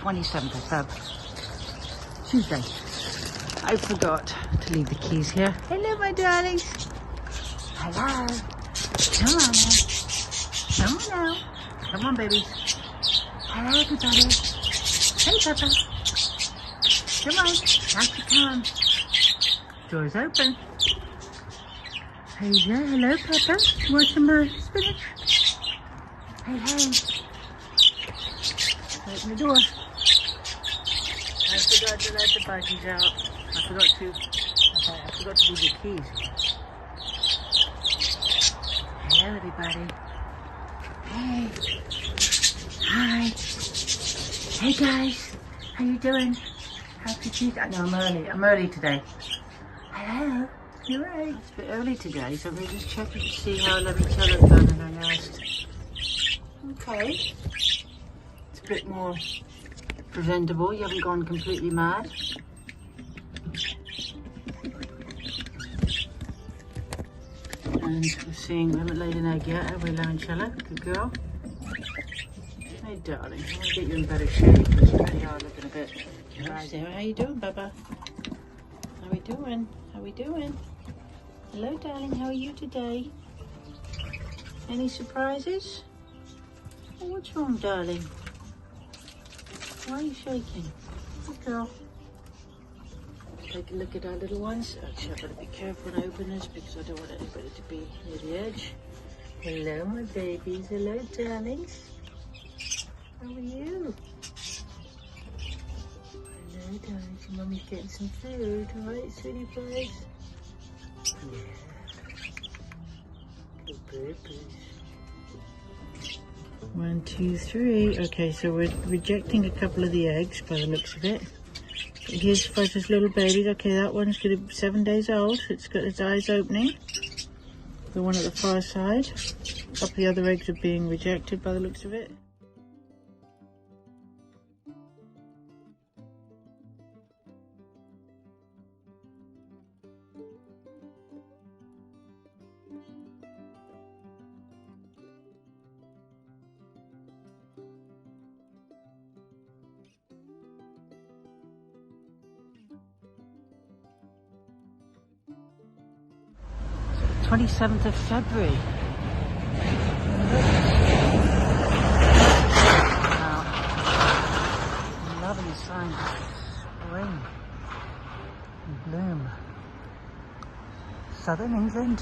27th of Feb, Tuesday. I forgot to leave the keys here. Hello, my darlings. Hello. Come on now. Come on now. Come on, babies. Hello, everybody. Hey, Peppa. Come on. Out you come. Door's open. Hey there. Hello, Peppa. Want some spinach? Hey, hey. Open the door. I forgot to let the budgies out. I forgot to leave the keys. Hello, everybody. Hey. Hi. Hey, guys. How you doing? Happy Tuesday. No, I'm early today. Hello. You're right. It's a bit early today, so we're just checking to see how Limoncella's done in her nest. Okay. It's a bit more presentable. You haven't gone completely mad. And we're seeing, we haven't laid an egg yet, have we, Limoncello? Good girl. Hey, darling, I want to get you in better shape because you really are looking a bit. Hi there, how you doing, Bubba? How we doing? How we doing? Hello, darling, how are you today? Any surprises? Oh, what's wrong, darling? Why are you shaking? Good girl. Take a look at our little ones. Actually, I've got to be careful when I open this because I don't want anybody to be near the edge. Hello, my babies. Hello, darlings. How are you? Hello, darlings. Your mummy's getting some food. All right, sweetie pies? Yeah. Good babies. 1, 2, 3. Okay, so we're rejecting a couple of the eggs by the looks of it. Here's Fuzzy's little babies. Okay, that one's going to be 7 days old. It's got its eyes opening. The one at the far side. A couple of the other eggs are being rejected by the looks of it. So 27th of February. Wow. I'm loving the signs of spring and bloom. Southern England.